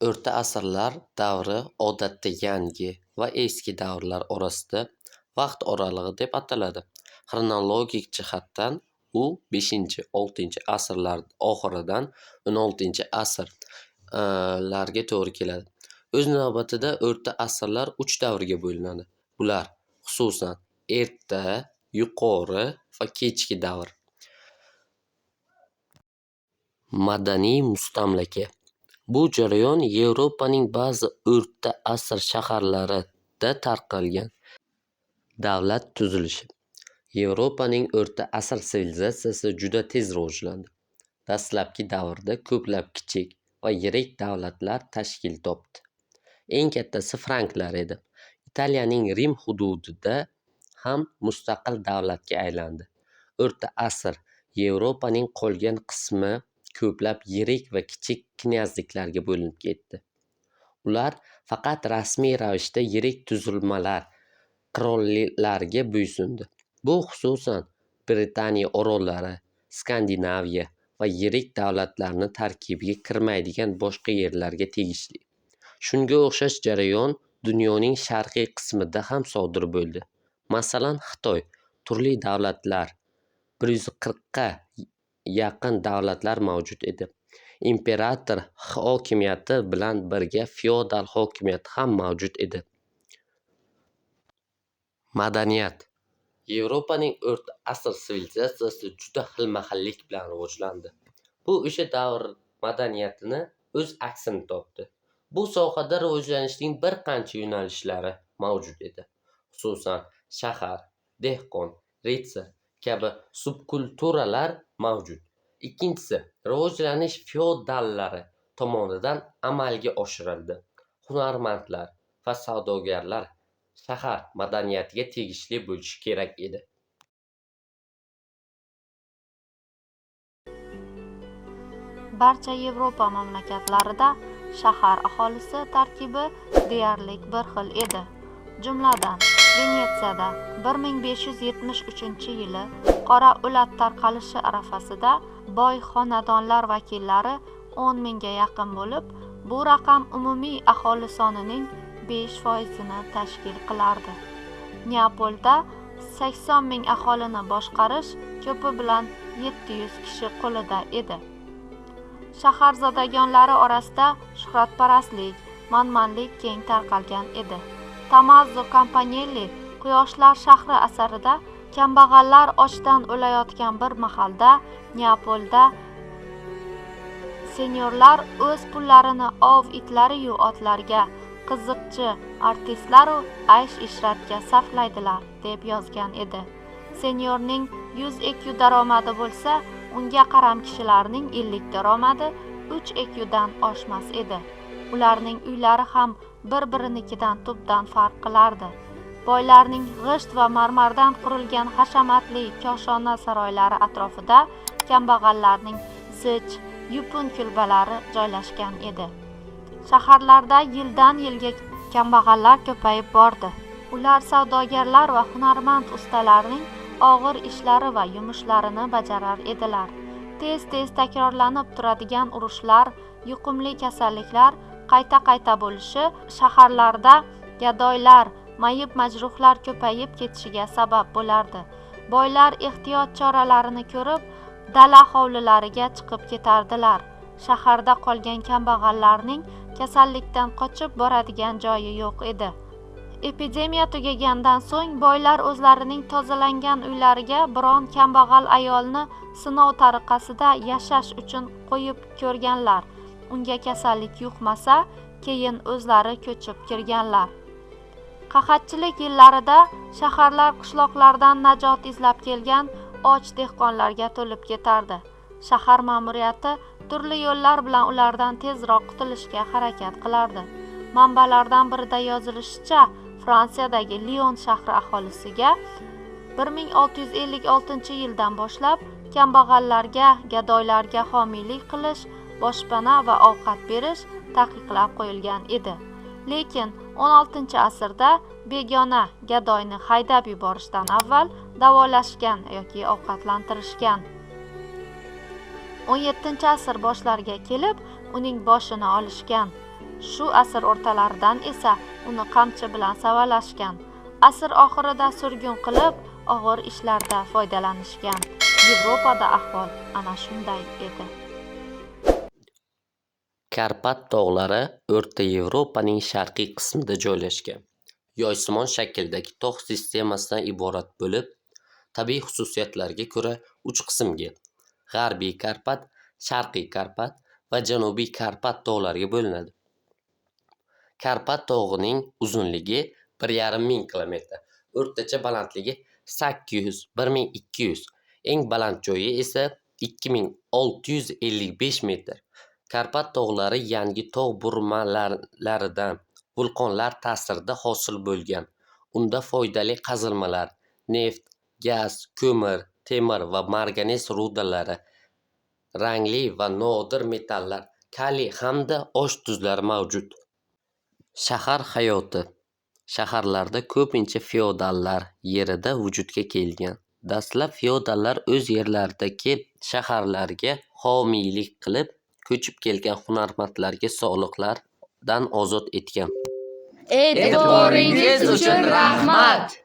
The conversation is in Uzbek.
O'rta asrlar davri odatda yangi va eski davrlar orasida vaqt oralig'i deb ataladi. Xronologik jihatdan u 5-6 asrlar oxiridan 16-asr larga to'g'ri keladi. O'z navbatida o'rta asrlar 3 davrga bo'linadi. Bular xususan erta, yuqori va kechki davr. Madaniy mustamlaka. Bu jarayon Yevropaning ba'zi o'rta asr shaharlarida tarqalgan davlat tuzilishi. Yevropaning o'rta asr sivilizatsiyasi juda tez rivojlandi. Dastlabki davrda ko'plab kichik va yirik davlatlar tashkil topdi. Eng kattasi franklar edi. Italiyaning Rim hududida ham mustaqil davlatga aylandi. O'rta asr Yevropaning qolgan qismi ko'plab yirik va kichik knyazliklarga bo'linib ketdi. Ular faqat rasmiy ravishda yirik tuzilmalar, qirollarga bo'ysundi. Bu xususan Britaniya orollari, Skandinaviya va yirik davlatlarni tarkibiga kirmaydigan boshqa yerlarga tegishli. Shunga o'xshash jarayon dunyoning sharqiy qismida ham sodir bo'ldi. Masalan, Xitoy turli davlatlar, 140 ga yaqin davlatlar mavjud edi. Imperator hokimiyati bilan birga feodal hokimiyat ham mavjud edi. Madaniyat. Yevropaning o'rta asr sivilizatsiyasi juda xilma-xillik bilan rivojlandi. Bu o'sha davr madaniyatini o'z aksini topdi. Bu sohada rivojlanishning bir qancha yo'nalishlari mavjud edi. Xususan, shahar, dehqon, ritsar kabi subkulturalar mavjud. Ikkinchisi, rivojlanish feodallari tomonidan amalga oshirildi. Hunarmandlar va savdogarlar shahar madaniyatiga tegishli bo'lishi kerak edi. Barcha Yevropa mamlakatlarida shahar aholisi tarkibi deyarli bir xil edi. Jumladan, Venetsiyada 1573-yili qora o'lat tarqalishi arafasida boy xonadonlar vakillari 10 mingga yaqin bo'lib, bu raqam umumiy aholi sonining 5%ni tashkil qilardi. Neapolda 80 ming aholini boshqarish ko'pi bilan 700 kishi qo'lida edi. Shahar zodagonlari orasida shuhratparastlik, manmanlik keng tarqalgan edi. Tommaso Campanelli Quyoshlar shahri asarida kambag'allar ochdan o'layotgan bir mahalda Neapolda senyorlar o'z pullarini ov itlari-yu otlarga, qiziqchi artistlar-u aysh-ishratga sarflaydilar deb yozgan edi. Senyorning 100 ekyu daromadi bo'lsa, unga qaram kishilarning 50 daromadi 3 ekyudan oshmas edi. Ularning uylari ham bir-birinikidan tubdan farq qilardi. Boylarning g'isht va marmardan qurilgan hashamatli koshona saroylari atrofida kambag'allarning zich, yupun kulbalari joylashgan edi. Shaharlarda yildan yilga kambag'allar ko'payib bordi. Ular savdogarlar va hunarmand ustalarning og'ir ishlari va yumushlarini bajarar edilar. Tez-tez takrorlanib turadigan urushlar, yuqumli kasalliklar qayta-qayta bo'lishi shaharlarda gadoylar, mayib majruhlar ko'payib ketishiga sabab bo'lardi. Boylar ehtiyot choralarini ko'rib, dala hovlilariga chiqib ketardilar. Shaharda qolgan kambag'allarning kasallikdan qochib boradigan joyi yo'q edi. Epidemiya tugagandan so'ng boylar o'zlarining tozalangan uylariga biron kambag'al ayolni sinov tariqasida yashash uchun qo'yib ko'rganlar. Unga kasallik yuqmasa, keyin o'zlari ko'chib kirganlar. Qahatchilik yillarida shaharlar qishloqlardan najot izlab kelgan och dehqonlarga to'lib ketardi. Shahar ma'muriyati turli yo'llar bilan ulardan tezroq qutulishga harakat qilardi. Manbalardan birida yozilishicha, Fransiyadagi Lion shahri aholisiga 1656-yildan boshlab kambag'allarga, gadoylarga homiylik qilish, boshpana va ovqat berish taqiqlab qo'yilgan edi. Lekin 16-asrda begona gadoyni haydab yuborishdan avval davolashgan yoki ovqatlantirishgan. 17-asr boshlariga kelib uning boshini olishgan. Shu asr o'rtalaridan esa uni qamchi bilan savalashgan. Asr oxirida surgun qilib, og'ir ishlarda foydalanishgan. Yevropada ahvol ana shunday edi. Karpat tog'lari O'rta Yevropaning sharqiy qismida joylashgan. Yoysimon shakldagi tog' sistemasidan iborat bo'lib, tabiiy xususiyatlarga ko'ra 3 qismga – G'arbiy Karpat, Sharqiy Karpat va Janubiy Karpat tog'lariga bo'linadi. Karpat tog'ining uzunligi 1500 km, o'rtacha balandligi 800-1200, eng baland joyi esa 2655 metr. Karpat tog'lari yangi tog' burmalaridan, vulqonlar ta'sirida hosil bo'lgan. Unda foydali qazilmalar, neft, gaz, ko'mir, temir va marganez rudalari, rangli va nodir metallar, kaliy hamda osh tuzlari mavjud. Shahar hayoti. Shaharlarda ko'pincha feodallar yerida vujudga kelgan. Dastlab feodallar o'z yerlaridagi shaharlarga homiylik qilib, ko'chib kelgan hunarmandlarga soliqlardan ozod etgan. E'tiboringiz uchun rahmat.